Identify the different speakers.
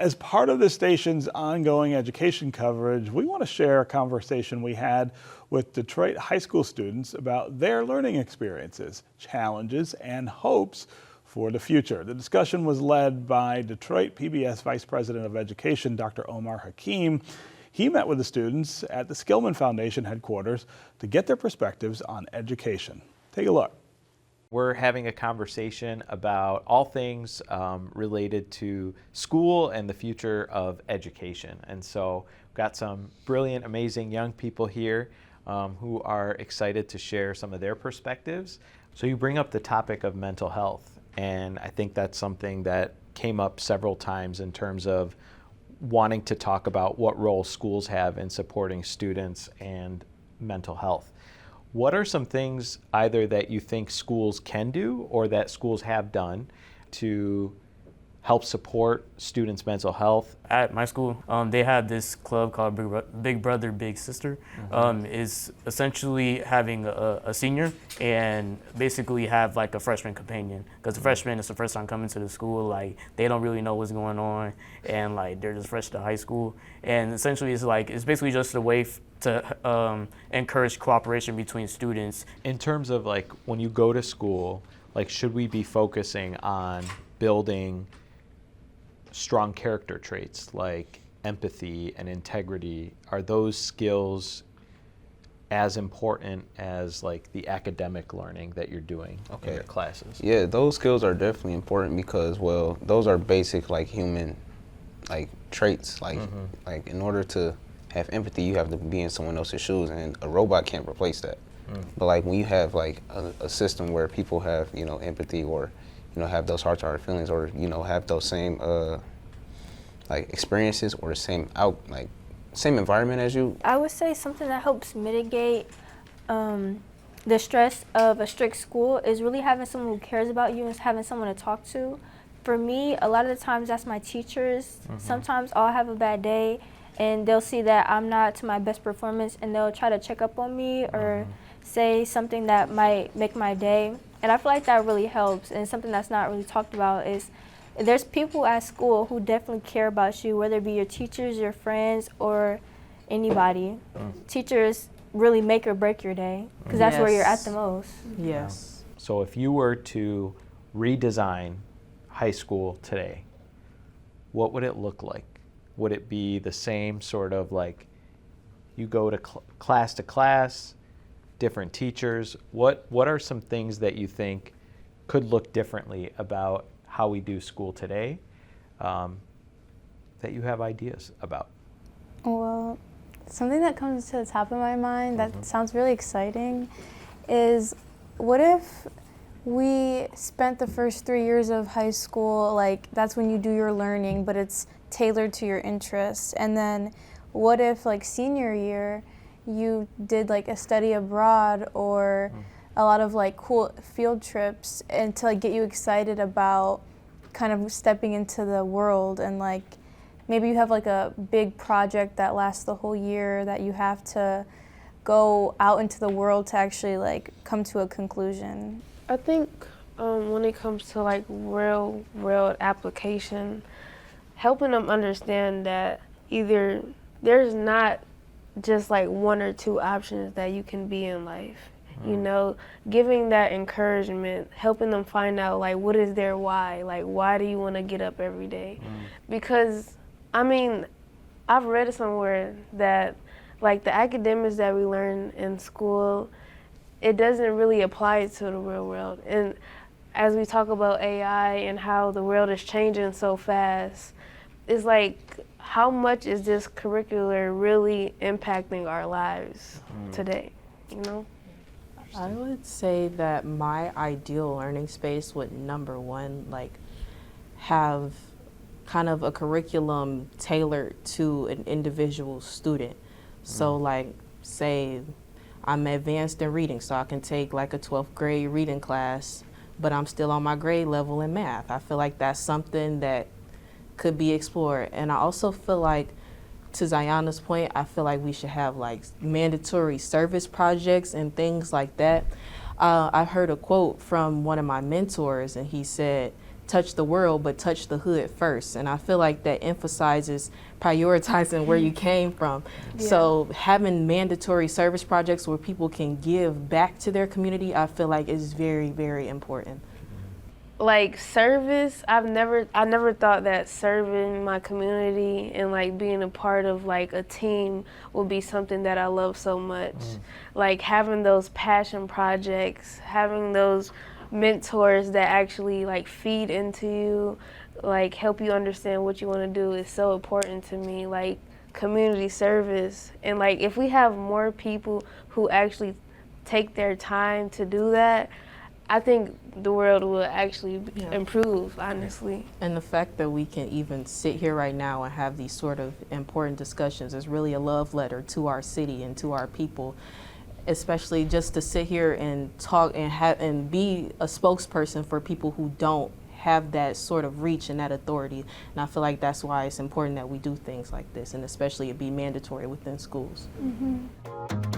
Speaker 1: As part of the station's ongoing education coverage, we want to share a conversation we had with Detroit high school students about their learning experiences, challenges, and hopes for the future. The discussion was led by Detroit PBS Vice President of Education, Dr. Omar Hakim. He met with the students at the Skillman Foundation headquarters to get their perspectives on education. Take a look.
Speaker 2: We're having a conversation about all things related to school and the future of education. And so we've got some brilliant, amazing young people here who are excited to share some of their perspectives. So you bring up the topic of mental health, and I think that's something that came up several times in terms of wanting to talk about what role schools have in supporting students and mental health. What are some things either that you think schools can do or that schools have done to help support students' mental health?
Speaker 3: At my school, they have this club called Big Brother, Big Sister. Is essentially having a senior and basically have like a freshman companion, because the freshman is the first time coming to the school, like they don't really know what's going on, and like they're just fresh to high school. And essentially it's basically just a way to encourage cooperation between students.
Speaker 2: In terms of like when you go to school, like should we be focusing on building strong character traits like empathy and integrity? Are those skills as important as like the academic learning that you're doing in your classes?
Speaker 4: Yeah, those skills are definitely important because, well, those are basic like human like traits. Like like in order to have empathy, you have to be in someone else's shoes, and a robot can't replace that. But like when you have like a system where people have, you know, empathy, or have those heart-to-heart feelings, or have those same like experiences, or the same same environment as you.
Speaker 5: I would say something that helps mitigate the stress of a strict school is really having someone who cares about you and having someone to talk to. For me, a lot of the times that's my teachers. Sometimes I'll have a bad day and they'll see that I'm not to my best performance, and they'll try to check up on me or say something that might make my day. And I feel like that really helps. And something that's not really talked about is there's people at school who definitely care about you, whether it be your teachers, your friends, or anybody. Teachers really make or break your day, because that's where you're at the most.
Speaker 6: Yes.
Speaker 2: So if you were to redesign high school today, what would it look like? Would it be the same sort of like you go to class, different teachers? What are some things that you think could look differently about how we do school today that you have ideas about?
Speaker 7: Well, something that comes to the top of my mind that sounds really exciting is, what if we spent the first 3 years of high school, like that's when you do your learning, but it's tailored to your interests. And then what if like senior year you did like a study abroad or a lot of like cool field trips, and to like get you excited about kind of stepping into the world, and like maybe you have like a big project that lasts the whole year that you have to go out into the world to actually like come to a conclusion.
Speaker 6: I think when it comes to like real world application, helping them understand that either there's not just like one or two options that you can be in life. Giving that encouragement, helping them find out like what is their why, like why do you want to get up every day? Because I mean, I've read somewhere that like the academics that we learn in school, it doesn't really apply to the real world. And as we talk about AI and how the world is changing so fast, it's like, how much is this curricular really impacting our lives today,
Speaker 8: I would say that my ideal learning space would, number one, like have kind of a curriculum tailored to an individual student. So like, say I'm advanced in reading, so I can take like a 12th grade reading class, but I'm still on my grade level in math. I feel like that's something that could be explored. And I also feel like, to Zayana's point, I feel like we should have like mandatory service projects and things like that. I heard a quote from one of my mentors, and he said touch the world, but touch the hood first. And I feel like that emphasizes prioritizing where you came from.
Speaker 6: Yeah.
Speaker 8: So having mandatory service projects where people can give back to their community, I feel like is very, very important.
Speaker 6: Like service, I never thought that serving my community and like being a part of like a team would be something that I love so much. Like having those passion projects, having those mentors that actually like feed into you, like help you understand what you want to do is so important to me. Like community service, and like if we have more people who actually take their time to do that, I think the world will actually improve, honestly.
Speaker 8: And the fact that we can even sit here right now and have these sort of important discussions is really a love letter to our city and to our people, especially just to sit here and talk and be a spokesperson for people who don't have that sort of reach and that authority. And I feel like that's why it's important that we do things like this, and especially it be mandatory within schools.
Speaker 7: Mm-hmm.